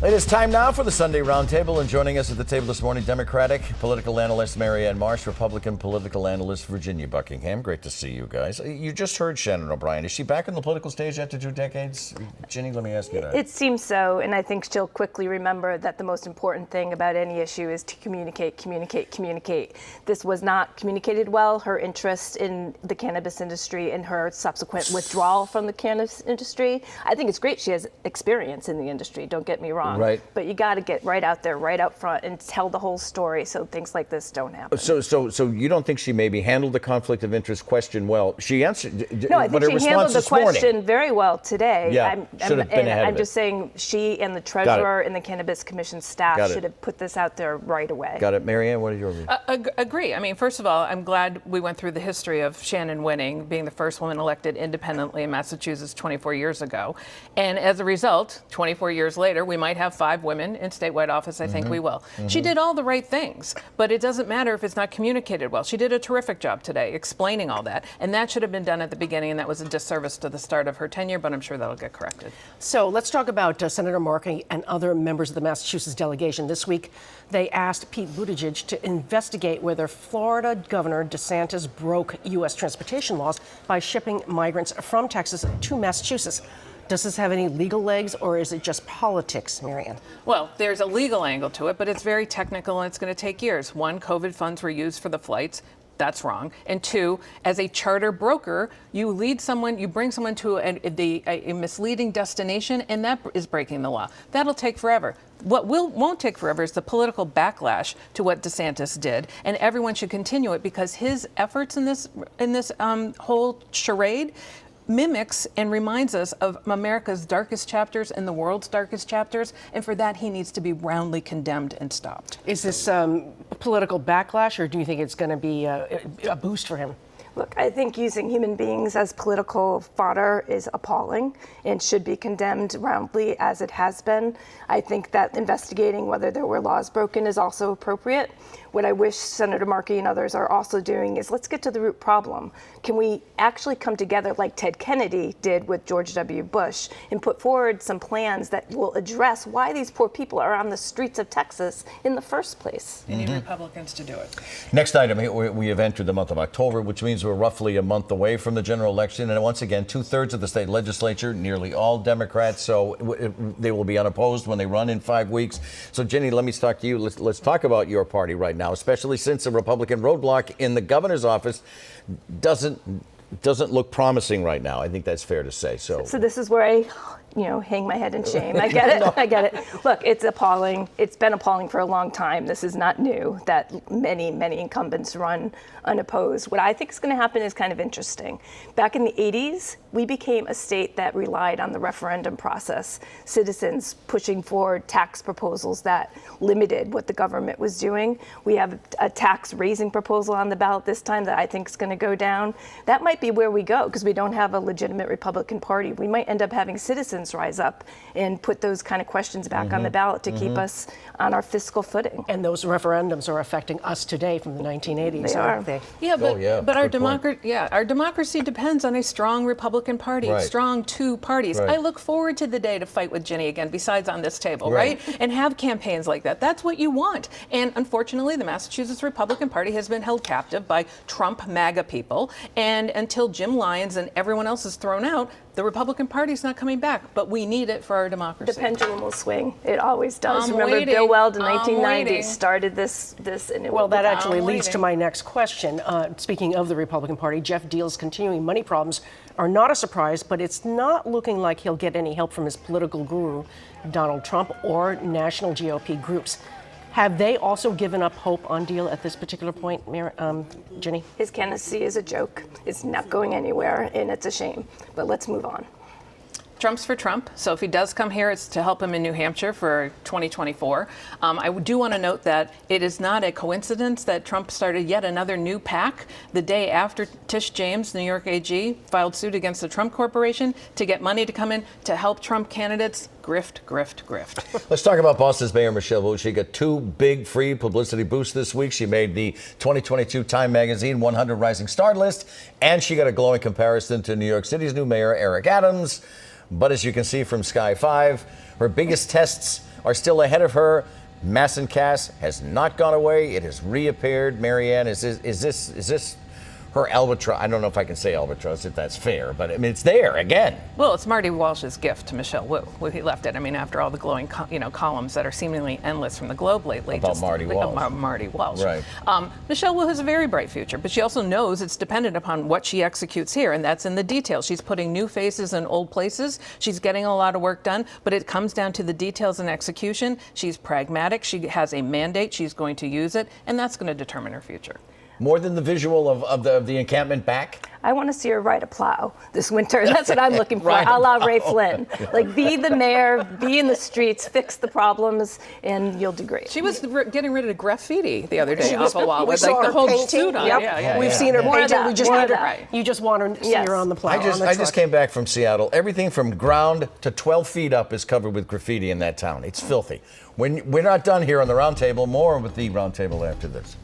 It is time now for the Sunday Roundtable, and joining us at the table this morning, Democratic political analyst Marianne Marsh, Republican political analyst Virginia Buckingham. Great to see you guys. You just heard Shannon O'Brien. Is she back on the political stage after 2 decades? Ginny, let me ask you that. It seems so, and I think she'll quickly remember that the most important thing about any issue is to communicate. This was not communicated well. Her interest in the cannabis industry and her subsequent withdrawal from the cannabis industry. I think it's great she has experience in the industry, don't get me wrong. Right. But you got to get right out there, right up front, and tell the whole story so things like this don't happen. So you don't think she maybe handled the conflict of interest question well? She answered. No, I think she handled the question very well today. Yeah, should have been ahead of I'm just saying she and the treasurer and the Cannabis Commission staff should have put this out there right away. Got it. Marianne, what are your views? Agree. I mean, first of all, I'm glad we went through the history of Shannon winning, being the first woman elected independently in Massachusetts 24 years ago. And as a result, 24 years later, we might have 5 women in statewide office. I think we will. She did all the right things, but it doesn't matter if it's not communicated well. She did a terrific job today explaining all that, and that should have been done at the beginning, and that was a disservice to the start of her tenure, but I'm sure that'll get corrected. So let's talk about Senator Markey and other members of the Massachusetts delegation. This week, they asked Pete Buttigieg to investigate whether Florida Governor DeSantis broke U.S. transportation laws by shipping migrants from Texas to Massachusetts. Does this have any legal legs, or is it just politics, Marianne? Well, there's a legal angle to it, but it's very technical, and it's going to take years. 1, COVID funds were used for the flights. That's wrong. And 2, as a charter broker, you bring someone to a misleading destination, and that is breaking the law. That'll take forever. What won't take forever is the political backlash to what DeSantis did, and everyone should continue it because his efforts in this whole charade mimics and reminds us of America's darkest chapters and the world's darkest chapters, and for that he needs to be roundly condemned and stopped. Is this political backlash, or do you think it's going to be a boost for him? Look, I think using human beings as political fodder is appalling and should be condemned roundly as it has been. I think that investigating whether there were laws broken is also appropriate. What I wish Senator Markey and others are also doing is let's get to the root problem. Can we actually come together like Ted Kennedy did with George W. Bush and put forward some plans that will address why these poor people are on the streets of Texas in the first place? You need Republicans to do it. Next item, we have entered the month of October, which means we're roughly a month away from the general election. And once again, 2/3 of the state legislature, nearly all Democrats, so they will be unopposed when they run in 5 weeks. So, Ginny, let me talk to you. Let's talk about your party right now, especially since a Republican roadblock in the governor's office doesn't look promising right now. I think that's fair to say. So this is where I hang my head in shame. I get it. No. I get it. Look, it's appalling. It's been appalling for a long time. This is not new that many incumbents run unopposed. What I think is going to happen is kind of interesting. Back in the 80s, we became a state that relied on the referendum process, citizens pushing forward tax proposals that limited what the government was doing. We have a tax raising proposal on the ballot this time that I think is going to go down. That might be where we go because we don't have a legitimate Republican Party. We might end up having citizens rise up and put those kind of questions back on the ballot to keep us on our fiscal footing. And those referendums are affecting us today from the 1980s. They are. Yeah, but our democracy depends on a strong Republican Party, strong 2 parties. I look forward to the day to fight with Ginny again, besides on this table, right? And have campaigns like that. That's what you want. And unfortunately, the Massachusetts Republican Party has been held captive by Trump MAGA people. And until Jim Lyons and everyone else is thrown out, the Republican Party's not coming back, but we need it for our democracy. The pendulum will swing. It always does. Remember, Bill Weld in 1990 started this, and it well, that actually leads to my next question. Speaking of the Republican Party, Jeff Deal's continuing money problems are not a surprise, but it's not looking like he'll get any help from his political guru, Donald Trump, or national GOP groups. Have they also given up hope on Deal at this particular point, Ginny? His candidacy is a joke. It's not going anywhere, and it's a shame. But let's move on. Trump's for Trump, so if he does come here, it's to help him in New Hampshire for 2024. I do want to note that it is not a coincidence that Trump started yet another new PAC the day after Tish James, New York AG, filed suit against the Trump Corporation to get money to come in to help Trump candidates grift. Let's talk about Boston's Mayor Michelle Wu. She got 2 big free publicity boosts this week. She made the 2022 Time Magazine 100 Rising Star list, and she got a glowing comparison to New York City's new mayor, Eric Adams. But as you can see from Sky 5, her biggest tests are still ahead of her. Masson Cass has not gone away. It has reappeared. Marianne, is this her albatross? I don't know if I can say albatross, if that's fair, but I mean, it's there again. Well, it's Marty Walsh's gift to Michelle Wu. He left it. I mean, after all the glowing, columns that are seemingly endless from the Globe lately. About Marty Walsh. About Marty Walsh. Right. Michelle Wu has a very bright future, but she also knows it's dependent upon what she executes here, and that's in the details. She's putting new faces in old places. She's getting a lot of work done, but it comes down to the details and execution. She's pragmatic. She has a mandate. She's going to use it, and that's going to determine her future. More than the visual of the encampment back? I want to see her ride a plow this winter. That's what I'm looking for, Ride a a la plow. Ray Flynn. Like, be the mayor, be in the streets, fix the problems, and you'll do great. She was getting rid of graffiti the other day She off a wall we with saw like the her whole painting. suit on. Yep. Yeah. We've seen her More of painting. that, We just more need of her. that. You just want to see Yes. her on the plow. I on the just truck. came back from Seattle. Everything from ground to 12 feet up is covered with graffiti in that town. It's filthy. When we're not done here on the Roundtable, more with the Roundtable after this.